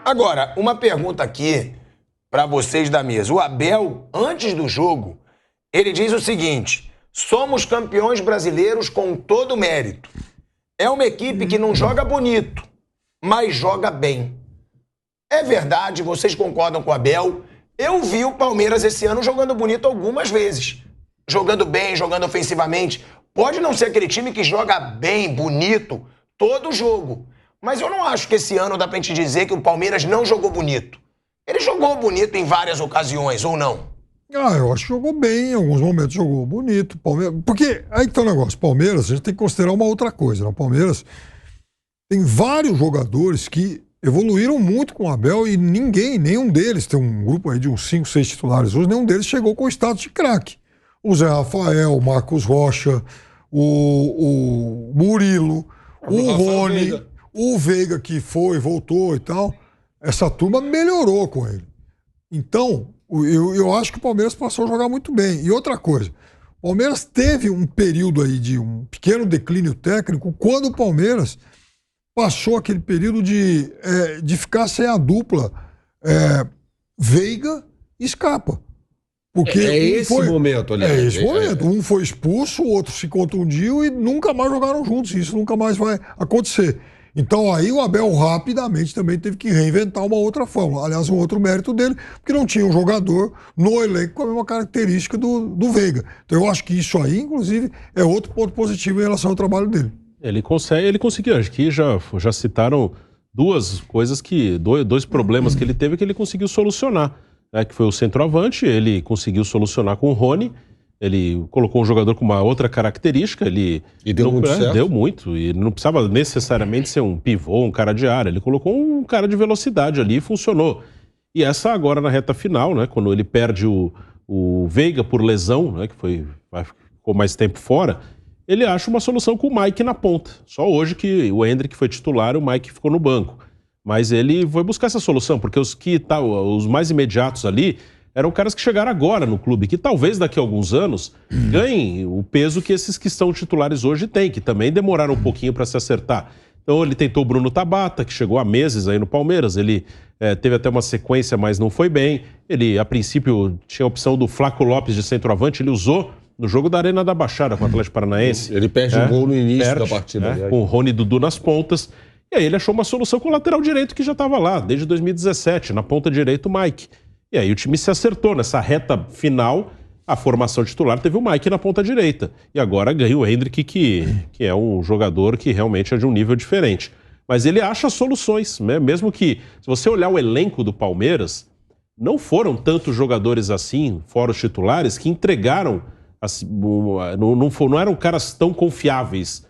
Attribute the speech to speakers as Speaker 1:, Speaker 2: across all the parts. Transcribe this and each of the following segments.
Speaker 1: Agora, uma pergunta aqui para vocês da mesa. O Abel, antes do jogo, ele diz o seguinte: somos campeões brasileiros com todo mérito. É uma equipe que não joga bonito, mas joga bem. É verdade, vocês concordam com o Abel? Eu vi o Palmeiras esse ano jogando bonito algumas vezes. Jogando bem, jogando ofensivamente. Pode não ser aquele time que joga bem, bonito, todo jogo. Mas eu não acho que esse ano dá pra gente dizer que o Palmeiras não jogou bonito. Ele jogou bonito em várias ocasiões, ou não?
Speaker 2: Eu acho que jogou bem, em alguns momentos jogou bonito. Palmeiras... Porque aí que tá o negócio. Palmeiras, a gente tem que considerar uma outra coisa. Né? O Palmeiras tem vários jogadores que evoluíram muito com o Abel e nenhum deles, tem um grupo aí de uns 5, 6 titulares hoje, nenhum deles chegou com o status de craque. O Zé Rafael, o Marcos Rocha, o Murilo, o Rony, o Veiga que foi, voltou e tal. Essa turma melhorou com ele. Então, eu acho que o Palmeiras passou a jogar muito bem. E outra coisa, o Palmeiras teve um período aí de um pequeno declínio técnico quando o Palmeiras passou aquele período de ficar sem a dupla Veiga e Scarpa. Porque
Speaker 3: momento, aliás.
Speaker 2: É esse momento. Um foi expulso, o outro se contundiu e nunca mais jogaram juntos. Isso nunca mais vai acontecer. Então aí o Abel rapidamente também teve que reinventar uma outra fórmula. Aliás, um outro mérito dele, porque não tinha um jogador no elenco com a mesma característica do Veiga. Então eu acho que isso aí, inclusive, é outro ponto positivo em relação ao trabalho dele.
Speaker 4: Ele conseguiu. Acho que já citaram duas coisas dois problemas que ele teve que ele conseguiu solucionar. Que foi o centroavante, ele conseguiu solucionar com o Rony, ele colocou um jogador com uma outra característica,
Speaker 3: E deu muito certo.
Speaker 4: Deu muito, e não precisava necessariamente ser um pivô, um cara de área, ele colocou um cara de velocidade ali e funcionou. E essa agora na reta final, né, quando ele perde o Veiga por lesão, né, que ficou mais tempo fora, ele acha uma solução com o Mike na ponta. Só hoje que o Endrick foi titular e o Mike ficou no banco. Mas ele foi buscar essa solução, porque os mais imediatos ali eram caras que chegaram agora no clube, que talvez daqui a alguns anos ganhem o peso que esses que estão titulares hoje têm, que também demoraram um pouquinho para se acertar. Então ele tentou o Bruno Tabata, que chegou há meses aí no Palmeiras, ele teve até uma sequência, mas não foi bem. Ele, a princípio, tinha a opção do Flaco Lopes de centroavante, ele usou no jogo da Arena da Baixada com o Atlético Paranaense.
Speaker 3: Ele perde um gol no início da partida.
Speaker 4: Com o Rony Dudu nas pontas. E aí ele achou uma solução com o lateral direito que já estava lá, desde 2017, na ponta direita o Mike. E aí o time se acertou nessa reta final, a formação titular teve o Mike na ponta direita. E agora ganha o Endrick, que é um jogador que realmente é de um nível diferente. Mas ele acha soluções, né? Mesmo que, se você olhar o elenco do Palmeiras, não foram tantos jogadores assim, fora os titulares, que entregaram, não eram caras tão confiáveis.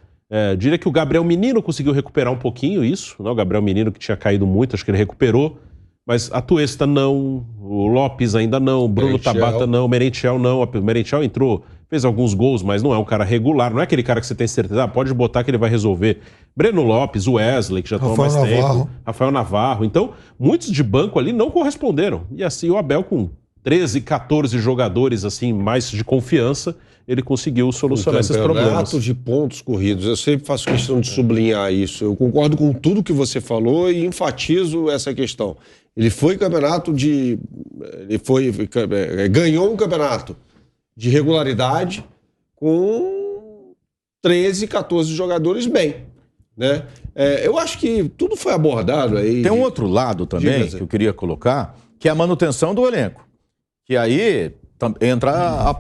Speaker 4: Diria que o Gabriel Menino conseguiu recuperar um pouquinho isso, né? O Gabriel Menino que tinha caído muito, acho que ele recuperou, mas a Tuesta não, o Lopes ainda não, o Bruno Tabata não, o Merentiel não, o Merentiel entrou, fez alguns gols, mas não é um cara regular, não é aquele cara que você tem certeza, pode botar que ele vai resolver. Breno Lopes, o Wesley, que já estão há mais tempo, Rafael Navarro, então muitos de banco ali não corresponderam, e assim o Abel com 13, 14 jogadores assim mais de confiança, ele conseguiu solucionar esses problemas.
Speaker 3: Campeonato de pontos corridos, eu sempre faço questão de sublinhar isso. Eu concordo com tudo que você falou e enfatizo essa questão. Ele foi ganhou um campeonato de regularidade com 13, 14 jogadores bem, né? Eu acho que tudo foi abordado aí.
Speaker 5: Tem um outro lado também que eu queria colocar, que é a manutenção do elenco. Que aí entra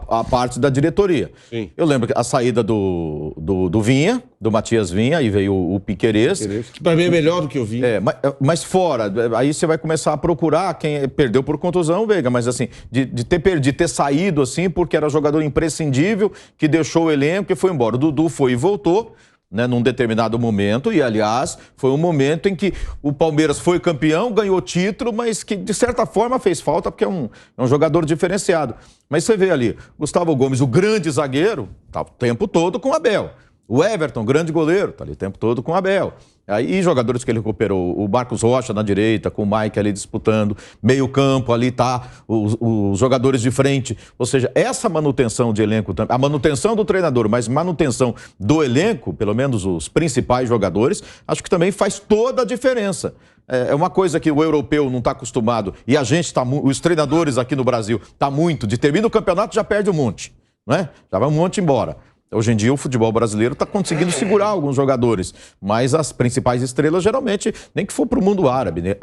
Speaker 5: a parte da diretoria.
Speaker 3: Sim.
Speaker 5: Eu lembro que a saída do Vinha, do Matias Vinha, aí veio o Piquerez.
Speaker 3: Que para mim é melhor do que o Vinha.
Speaker 5: Mas fora, aí você vai começar a procurar quem perdeu por contusão, Veiga, mas assim, de ter saído assim, porque era jogador imprescindível, que deixou o elenco e foi embora. O Dudu foi e voltou, né, num determinado momento, e aliás, foi um momento em que o Palmeiras foi campeão, ganhou título, mas que de certa forma fez falta, porque é um jogador diferenciado. Mas você vê ali, Gustavo Gomes, o grande zagueiro, tá o tempo todo com o Abel. O Everton, grande goleiro, tá ali o tempo todo com o Abel. Aí jogadores que ele recuperou, o Marcos Rocha na direita, com o Mike ali disputando, meio campo ali tá os jogadores de frente. Ou seja, essa manutenção de elenco, a manutenção do treinador, mas manutenção do elenco, pelo menos os principais jogadores, acho que também faz toda a diferença. É uma coisa que o europeu não está acostumado e a gente está, os treinadores aqui no Brasil, tá muito, de termina o campeonato já perde um monte, não é? Já vai um monte embora. Hoje em dia o futebol brasileiro está conseguindo segurar alguns jogadores, mas as principais estrelas geralmente, nem que for para o mundo árabe, né?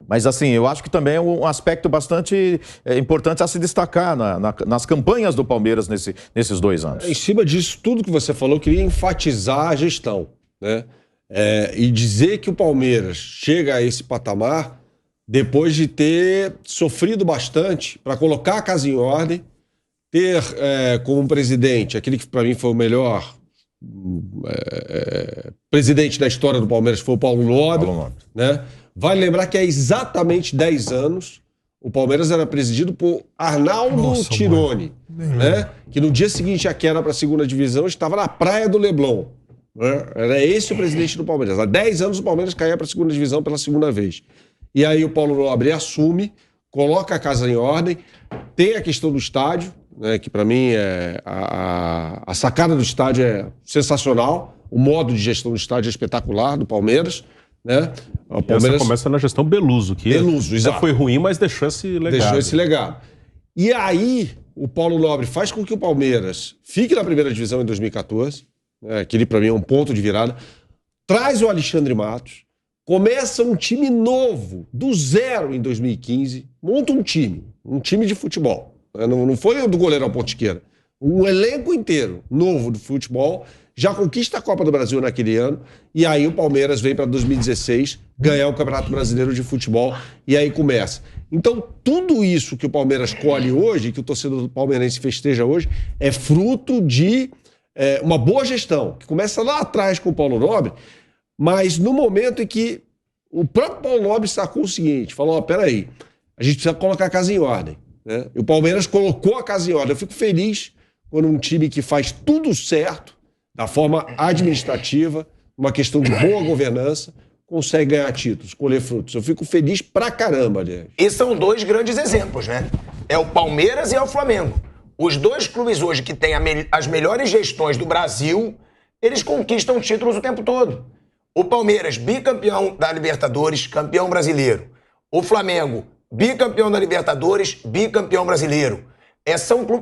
Speaker 5: Mas assim, eu acho que também é um aspecto bastante importante a se destacar nas campanhas do Palmeiras nesses 2 anos.
Speaker 3: Em cima disso, tudo que você falou, eu queria enfatizar a gestão, né? E dizer que o Palmeiras chega a esse patamar depois de ter sofrido bastante para colocar a casa em ordem, ter como presidente, aquele que para mim foi o melhor presidente da história do Palmeiras, foi o Paulo Nobre, né? Vale lembrar que há exatamente 10 anos o Palmeiras era presidido por Arnaldo Tironi, né? Que no dia seguinte à queda para a segunda divisão estava na praia do Leblon, né? Era esse o presidente do Palmeiras. Há 10 anos o Palmeiras caía para a segunda divisão pela segunda vez. E aí o Paulo Nobre assume, coloca a casa em ordem, tem a questão do estádio, né, que para mim a sacada do estádio é sensacional, o modo de gestão do estádio é espetacular do Palmeiras, né? O Palmeiras
Speaker 4: começa na gestão Beluso, que já foi ruim, mas deixou esse legado.
Speaker 3: E aí o Paulo Nobre faz com que o Palmeiras fique na primeira divisão em 2014, né, que ele para mim é um ponto de virada, traz o Alexandre Matos, começa um time novo, do zero em 2015, monta um time de futebol. Não foi o do goleiro ao ponta esquerda. Um elenco inteiro novo do futebol, já conquista a Copa do Brasil naquele ano, e aí o Palmeiras vem para 2016 ganhar o Campeonato Brasileiro de Futebol, e aí começa. Então, tudo isso que o Palmeiras colhe hoje, que o torcedor do palmeirense festeja hoje, é fruto de uma boa gestão, que começa lá atrás com o Paulo Nobre, mas no momento em que o próprio Paulo Nobre sacou o seguinte, falou, peraí, a gente precisa colocar a casa em ordem. Né? E o Palmeiras colocou a casa em ordem. Eu fico feliz quando um time que faz tudo certo, da forma administrativa, uma questão de boa governança, consegue ganhar títulos, colher frutos. Eu fico feliz pra caramba, aliás.
Speaker 1: E são 2 grandes exemplos, né? É o Palmeiras e é o Flamengo. Os 2 clubes hoje que têm as melhores gestões do Brasil, eles conquistam títulos o tempo todo. O Palmeiras, bicampeão da Libertadores, campeão brasileiro. O Flamengo, bicampeão da Libertadores, bicampeão brasileiro.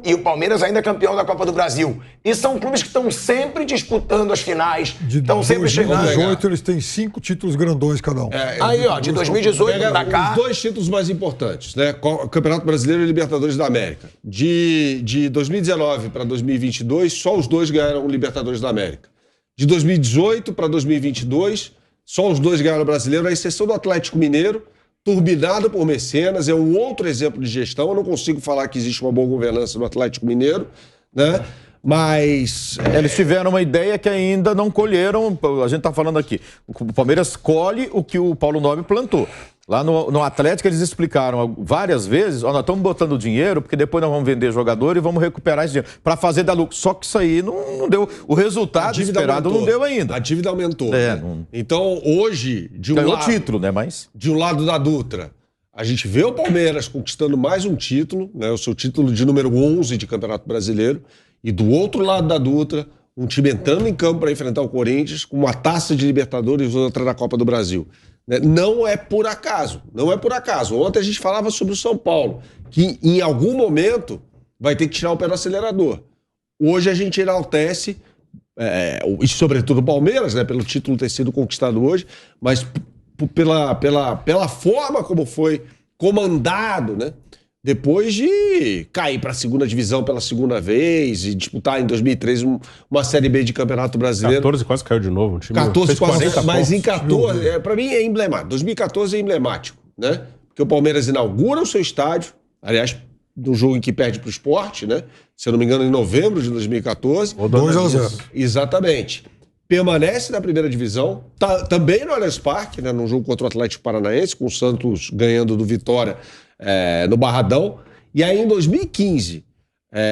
Speaker 1: E o Palmeiras ainda é campeão da Copa do Brasil. E são clubes que estão sempre disputando as finais, estão sempre chegando.
Speaker 2: De 2018 eles têm 5 títulos grandões cada um.
Speaker 1: Aí, ó, de 2018 pra cá...
Speaker 3: Os 2 títulos mais importantes, né? Campeonato Brasileiro e Libertadores da América. De 2019 para 2022, só os 2 ganharam o Libertadores da América. De 2018 para 2022, só os 2 ganharam o Brasileiro, à exceção do Atlético Mineiro, turbinado por mecenas, é um outro exemplo de gestão. Eu não consigo falar que existe uma boa governança no Atlético Mineiro, né? Mas...
Speaker 5: Eles tiveram uma ideia que ainda não colheram. A gente está falando aqui. O Palmeiras colhe o que o Paulo Nobre plantou. Lá no Atlético eles explicaram várias vezes, nós estamos botando dinheiro porque depois nós vamos vender jogador e vamos recuperar esse dinheiro para fazer dar lucro. Só que isso aí não deu. O resultado esperado aumentou. Não deu ainda.
Speaker 3: A dívida aumentou. Né? Então hoje,
Speaker 5: ganhou título, né? Mas...
Speaker 3: De um lado da Dutra, a gente vê o Palmeiras conquistando mais um título, né? O seu título de número 11 de Campeonato Brasileiro. E do outro lado da Dutra, um time entrando em campo para enfrentar o Corinthians com uma taça de Libertadores e outra da Copa do Brasil. Não é por acaso, não é por acaso. Ontem a gente falava sobre o São Paulo, que em algum momento vai ter que tirar o pé do acelerador. Hoje a gente enaltece, e sobretudo o Palmeiras, né, pelo título ter sido conquistado hoje, mas pela forma como foi comandado, né? Depois de cair para a segunda divisão pela segunda vez e disputar em 2013 uma Série B de Campeonato Brasileiro.
Speaker 4: 14 quase caiu de novo. Um time
Speaker 3: 14 quase, mas em 14, para mim é emblemático. 2014 é emblemático, né? Porque o Palmeiras inaugura o seu estádio, aliás, no jogo em que perde para o Sport, né? Se eu não me engano, em novembro de 2014.
Speaker 2: 2-0.
Speaker 3: Exatamente. Permanece na primeira divisão, também no Allianz Parque, né? Num jogo contra o Atlético Paranaense, com o Santos ganhando do Vitória no Barradão. E aí, em 2015,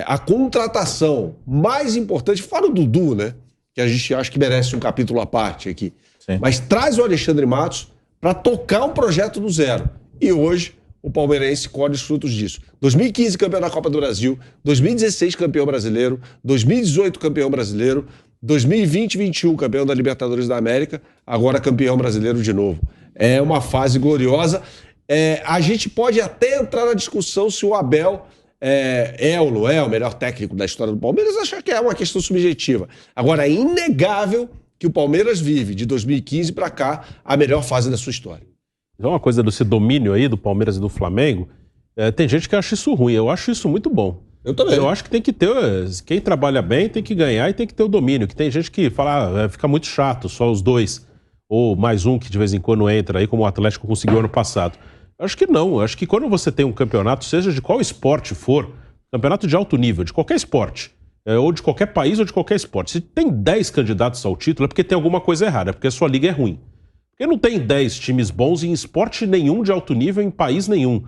Speaker 3: a contratação mais importante, fora o Dudu, né? que a gente acha que merece um capítulo à parte aqui.
Speaker 5: Sim.
Speaker 3: Mas traz o Alexandre Matos para tocar um projeto do zero. E hoje o palmeirense colhe os frutos disso. 2015 campeão da Copa do Brasil, 2016 campeão brasileiro, 2018 campeão brasileiro, 2020-21 campeão da Libertadores da América, agora campeão brasileiro de novo. É uma fase gloriosa. A gente pode até entrar na discussão se o Abel é ou não é o melhor técnico da história do Palmeiras, acho que é uma questão subjetiva. Agora, é inegável que o Palmeiras vive, de 2015 para cá, a melhor fase da sua história.
Speaker 4: Uma coisa desse domínio aí do Palmeiras e do Flamengo, tem gente que acha isso ruim, eu acho isso muito bom.
Speaker 3: Eu também.
Speaker 4: Eu acho que tem que ter, quem trabalha bem tem que ganhar e tem que ter o domínio, que tem gente que fala, fica muito chato, só os dois, ou mais um que de vez em quando entra aí, como o Atlético conseguiu ano passado. Eu acho que não, eu acho que quando você tem um campeonato, seja de qual esporte for, campeonato de alto nível, de qualquer esporte, ou de qualquer país ou de qualquer esporte, se tem 10 candidatos ao título é porque tem alguma coisa errada, é porque a sua liga é ruim. Porque não tem 10 times bons em esporte nenhum de alto nível, em país nenhum.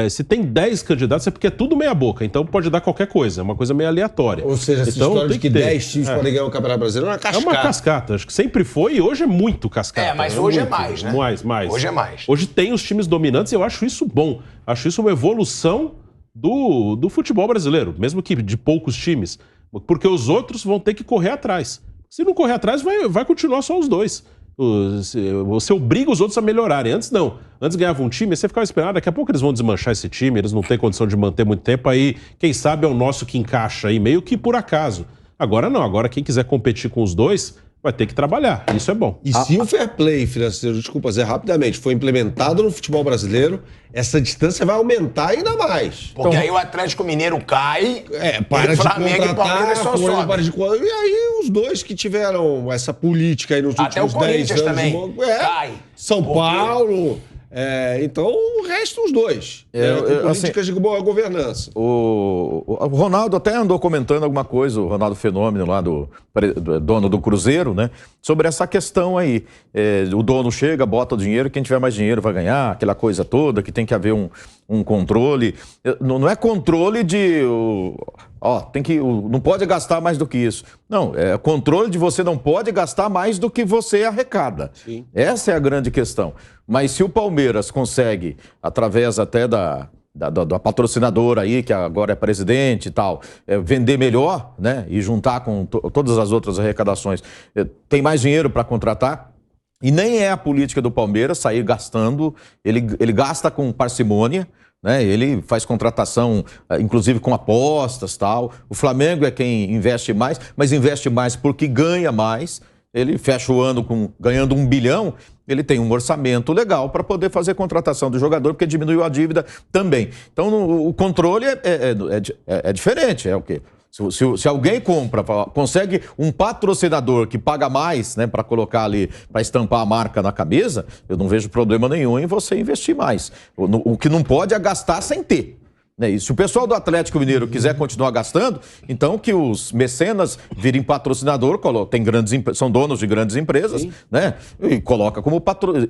Speaker 4: Se tem 10 candidatos é porque é tudo meia boca, então pode dar qualquer coisa, é uma coisa meio aleatória.
Speaker 3: Ou seja, essa
Speaker 4: então,
Speaker 3: história de que 10 times podem ganhar o Campeonato Brasileiro é uma cascata.
Speaker 4: É uma cascata, acho que sempre foi e hoje é muito cascata.
Speaker 1: Mas hoje é mais, né?
Speaker 4: Mais.
Speaker 1: Hoje é mais.
Speaker 4: Hoje tem os times dominantes e eu acho isso bom. Acho isso uma evolução do futebol brasileiro, mesmo que de poucos times. Porque os outros vão ter que correr atrás. Se não correr atrás, vai continuar só os dois. Você obriga os outros a melhorarem. Antes não. Antes ganhava um time, você ficava esperando, daqui a pouco eles vão desmanchar esse time, eles não têm condição de manter muito tempo, aí quem sabe é o nosso que encaixa aí, meio que por acaso. Agora não, agora quem quiser competir com os dois vai ter que trabalhar, isso é bom.
Speaker 3: E se o fair play financeiro, desculpa Zé, rapidamente, for implementado no futebol brasileiro, essa distância vai aumentar ainda mais.
Speaker 1: Porque aí o Atlético Mineiro cai,
Speaker 3: para
Speaker 1: e
Speaker 3: de
Speaker 1: Flamengo e
Speaker 3: contratar,
Speaker 1: Palmeiras só sobem.
Speaker 3: E aí os dois que tiveram essa política aí nos
Speaker 1: Até
Speaker 3: últimos
Speaker 1: o
Speaker 3: 10
Speaker 1: Corinthians
Speaker 3: anos...
Speaker 1: também cai.
Speaker 3: São Paulo... então o resto os dois. Políticas de boa governança.
Speaker 5: O Ronaldo até andou comentando alguma coisa, o Ronaldo Fenômeno lá do dono do Cruzeiro, né? Sobre essa questão aí. O dono chega, bota o dinheiro, quem tiver mais dinheiro vai ganhar, aquela coisa toda, que tem que haver um controle. Não é controle de... não pode gastar mais do que isso. Não, é controle de você não pode gastar mais do que você arrecada.
Speaker 3: Sim.
Speaker 5: Essa é a grande questão. Mas se o Palmeiras consegue, através até da patrocinadora aí, que agora é presidente e tal, vender melhor, né? E juntar com todas as outras arrecadações, tem mais dinheiro para contratar. E nem é a política do Palmeiras sair gastando, ele gasta com parcimônia, né? Ele faz contratação, inclusive com apostas e tal. O Flamengo é quem investe mais, mas investe mais porque ganha mais. Ele fecha o ano ganhando 1 bilhão, ele tem um orçamento legal para poder fazer contratação do jogador, porque diminuiu a dívida também. Então, o controle é diferente, é o quê? Se alguém consegue um patrocinador que paga mais, né, para colocar ali, para estampar a marca na camisa, eu não vejo problema nenhum em você investir mais. O que não pode é gastar sem ter. E se o pessoal do Atlético Mineiro quiser continuar gastando, então que os mecenas virem patrocinador, são donos de grandes empresas, sim, né? E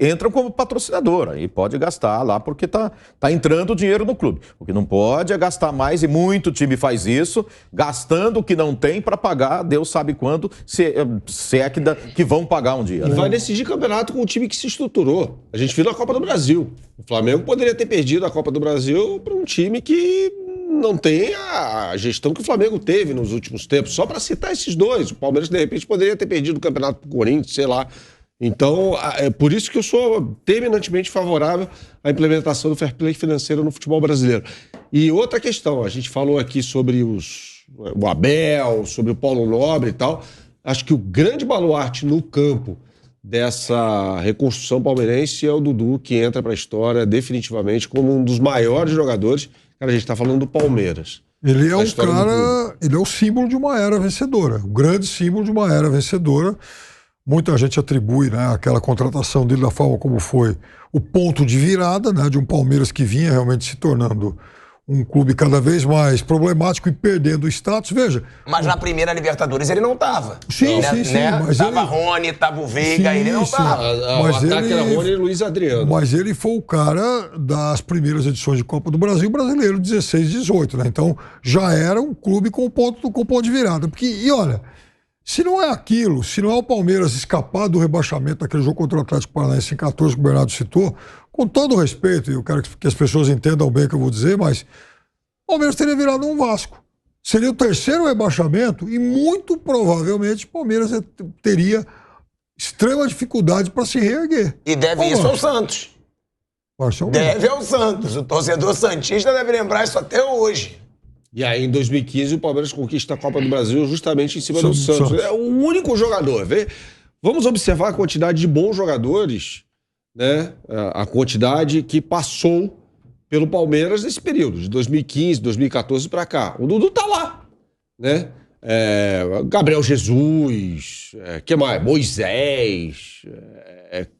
Speaker 5: entram como patrocinador, aí pode gastar lá porque tá entrando dinheiro no clube. O que não pode é gastar mais, e muito time faz isso, gastando o que não tem para pagar, Deus sabe quando, se é que vão pagar um dia.
Speaker 3: E vai decidir campeonato com o time que se estruturou. A gente viu na Copa do Brasil. O Flamengo poderia ter perdido a Copa do Brasil para um time que não tem a gestão que o Flamengo teve nos últimos tempos. Só para citar esses dois. O Palmeiras, de repente, poderia ter perdido o campeonato para o Corinthians, sei lá. Então, é por isso que eu sou terminantemente favorável à implementação do fair play financeiro no futebol brasileiro. E outra questão, a gente falou aqui sobre o Abel, sobre o Paulo Nobre e tal. Acho que o grande baluarte no campo dessa reconstrução palmeirense é o Dudu, que entra para a história definitivamente como um dos maiores jogadores. Cara, a gente está falando do Palmeiras.
Speaker 2: Ele é um cara, ele é o símbolo de uma era vencedora, o grande símbolo de uma era vencedora. Muita gente atribui, né, aquela contratação dele da forma como foi o ponto de virada, né, de um Palmeiras que vinha realmente se tornando um clube cada vez mais problemático e perdendo o status. Veja.
Speaker 1: Mas na primeira Libertadores ele não estava.
Speaker 2: Sim, sim. Mas
Speaker 1: tava Rony, tava o Veiga, ele não estava.
Speaker 3: O ataque era Rony e Luiz Adriano.
Speaker 2: Mas ele foi o cara das primeiras edições de Copa do Brasil brasileiro, 16, 18, né? Então já era um clube com ponto de virada. E olha, Se não é aquilo, se não é o Palmeiras escapar do rebaixamento daquele jogo contra o Atlético Paranaense em 14 que o Bernardo citou, com todo o respeito, e eu quero que as pessoas entendam bem o que eu vou dizer, mas o Palmeiras teria virado um Vasco. Seria o terceiro rebaixamento e muito provavelmente o Palmeiras teria extrema dificuldade para se reerguer.
Speaker 1: E deve isso ao Santos. Deve ao Santos. O torcedor santista deve lembrar isso até hoje.
Speaker 3: E aí, em 2015, o Palmeiras conquista a Copa do Brasil justamente em cima do Santos. É o único jogador. Vamos observar a quantidade de bons jogadores, né? A quantidade que passou pelo Palmeiras nesse período, de 2015, 2014 para cá. O Dudu tá lá, né? Gabriel Jesus, que mais? Moisés,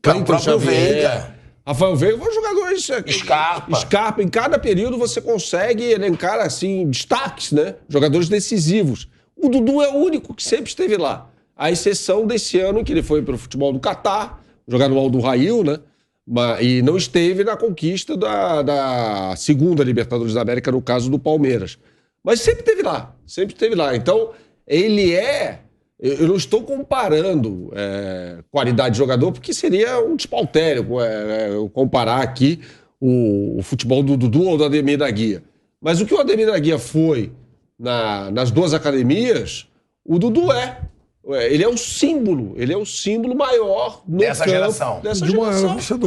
Speaker 1: Cleiton Xavier.
Speaker 3: Rafael Veiga foram jogadores...
Speaker 1: Scarpa.
Speaker 3: Em cada período você consegue elencar, assim, destaques, né? Jogadores decisivos. O Dudu é o único que sempre esteve lá. A exceção desse ano, que ele foi para o futebol do Catar, jogar no Al Rail, né? E não esteve na conquista da segunda Libertadores da América, no caso do Palmeiras. Mas sempre esteve lá. Sempre esteve lá. Então, ele é... Eu não estou comparando qualidade de jogador, porque seria um despautério comparar aqui o futebol do Dudu ou do Ademir da Guia. Mas o que o Ademir da Guia foi nas duas academias, o Dudu é. Ele é o símbolo maior no
Speaker 1: dessa
Speaker 3: campo,
Speaker 1: geração.
Speaker 2: De uma era vencedora.